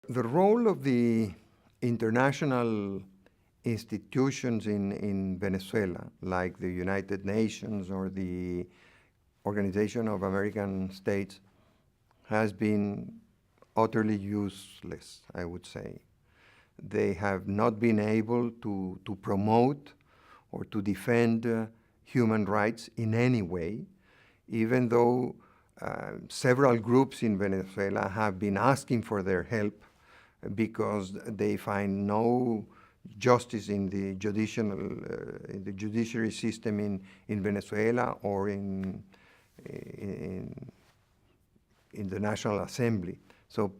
The role of the international institutions in Venezuela, like the United Nations or the Organization of American States, has been utterly useless, I would say. They have not been able to promote or to defend human rights in any way, even though several groups in Venezuela have been asking for their help because they find no justice in the judiciary system in Venezuela or in the National Assembly. So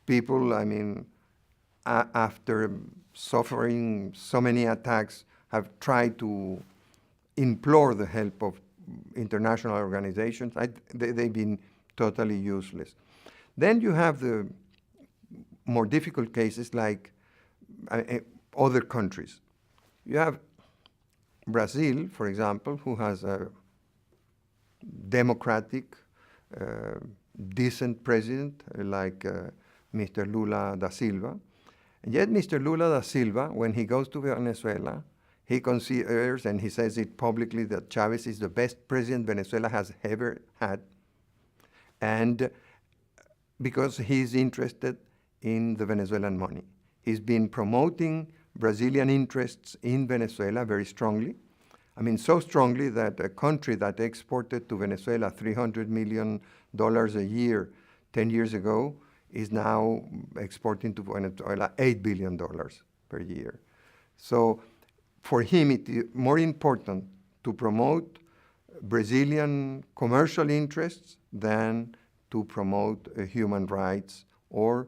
people, I mean, after suffering so many attacks, have tried to implore the help of international organizations. They've been totally useless. Then you have the more difficult cases like other countries. You have Brazil, for example, who has a democratic, decent president like Mr. Lula da Silva. And yet Mr. Lula da Silva, when he goes to Venezuela, he considers, and he says it publicly, that Chavez is the best president Venezuela has ever had. And because he's interested in the Venezuelan money. He's been promoting Brazilian interests in Venezuela very strongly. I mean, so strongly that a country that exported to Venezuela $300 million a year 10 years ago is now exporting to Venezuela $8 billion per year. So for him, it is more important to promote Brazilian commercial interests than to promote human rights or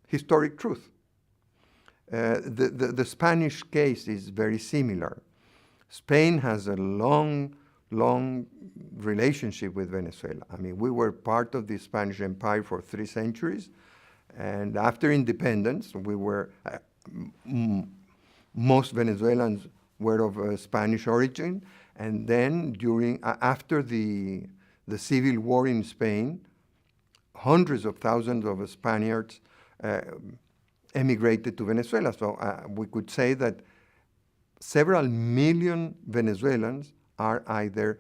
historic truth. The Spanish case is very similar. Spain has a long relationship with Venezuela. I mean, we were part of the Spanish Empire for 3 centuries, and after independence, we were, most Venezuelans were of Spanish origin, and then after the civil war in Spain, hundreds of thousands of Spaniards emigrated to Venezuela. So we could say that several million Venezuelans are either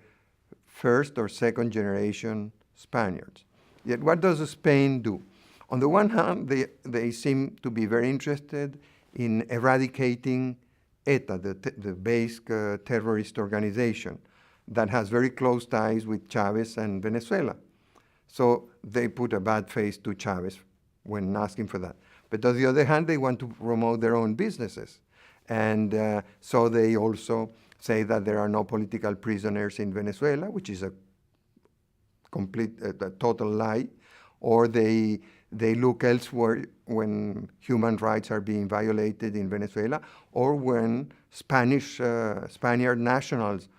first or second generation Spaniards. Yet what does Spain do? On the one hand, they seem to be very interested in eradicating ETA, the Basque terrorist organization that has very close ties with Chavez and Venezuela. So they put a bad face to Chavez when asking for that. But on the other hand, they want to promote their own businesses. And so they also say that there are no political prisoners in Venezuela, which is a total lie. Or they look elsewhere when human rights are being violated in Venezuela, or when Spaniard nationals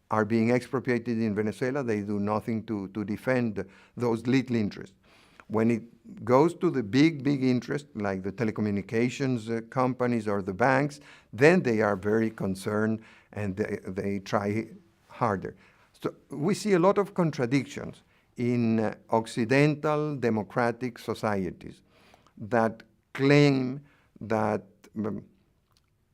are being expropriated in Venezuela. They do nothing to defend those little interests. When it goes to the big interest, like the telecommunications companies or the banks, then they are very concerned and they try harder. So we see a lot of contradictions in Occidental democratic societies that claim that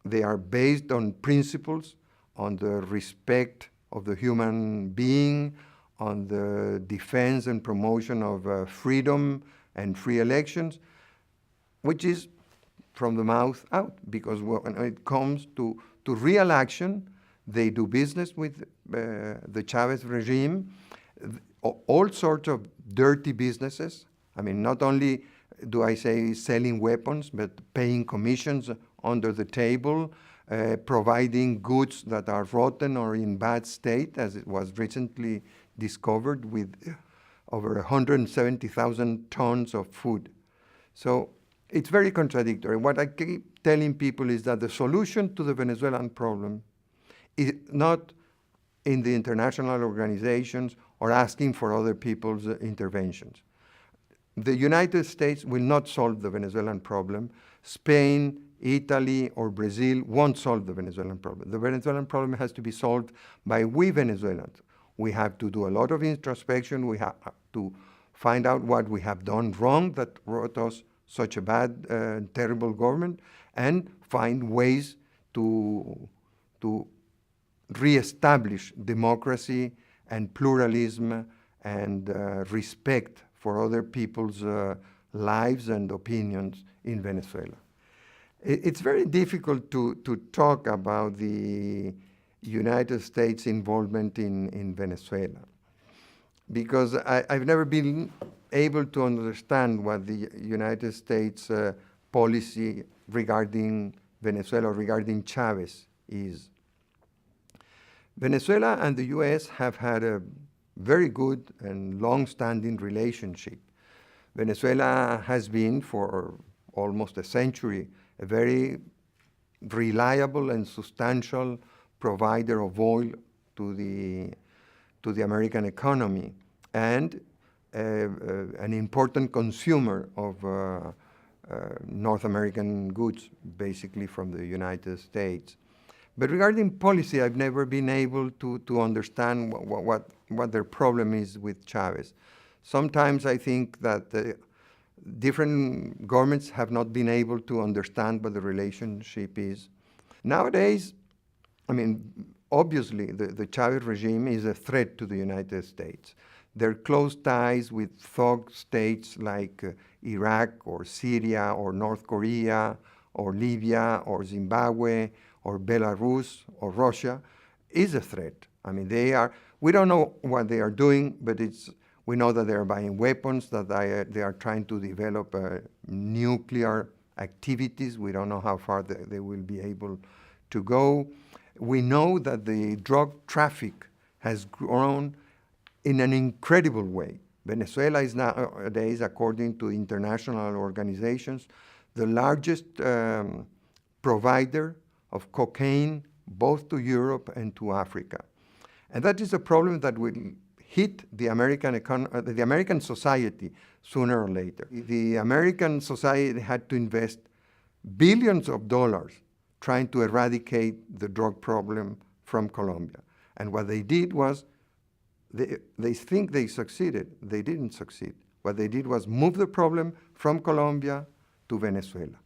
they are based on principles, on the respect of the human being, on the defense and promotion of freedom and free elections, which is from the mouth out, because when it comes to real action, they do business with the Chavez regime, all sorts of dirty businesses. I mean, not only do I say selling weapons, but paying commissions under the table, providing goods that are rotten or in bad state, as it was recently discovered with over 170,000 tons of food. So it's very contradictory. What I keep telling people is that the solution to the Venezuelan problem is not in the international organizations or asking for other people's interventions. The United States will not solve the Venezuelan problem. Spain, Italy, or Brazil won't solve the Venezuelan problem. The Venezuelan problem has to be solved by we Venezuelans. We have to do a lot of introspection. We have to find out what we have done wrong that brought us such a bad, terrible government, and find ways to reestablish democracy and pluralism and respect for other people's lives and opinions in Venezuela. It's very difficult to talk about the United States involvement in Venezuela, because I've never been able to understand what the United States policy regarding Venezuela, regarding Chavez is. Venezuela and the U.S. have had a very good and long-standing relationship. Venezuela has been, for almost a century, a very reliable and substantial provider of oil to the American economy, and an important consumer of North American goods, basically from the United States. But regarding policy, I've never been able to understand what their problem is with Chavez. Sometimes I think that different governments have not been able to understand what the relationship is. Nowadays, I mean, obviously the Chavez regime is a threat to the United States. Their close ties with thug states like Iraq or Syria or North Korea or Libya or Zimbabwe or Belarus or Russia is a threat. I mean, we don't know what they are doing, but we know that they are buying weapons, that they are trying to develop nuclear activities. We don't know how far they will be able to go. We know that the drug traffic has grown in an incredible way. Venezuela is nowadays, according to international organizations, the largest provider of cocaine both to Europe and to Africa. And that is a problem that will hit the American society sooner or later. The American society had to invest billions of dollars trying to eradicate the drug problem from Colombia. And what they did was, they think they succeeded. They didn't succeed. What they did was move the problem from Colombia to Venezuela.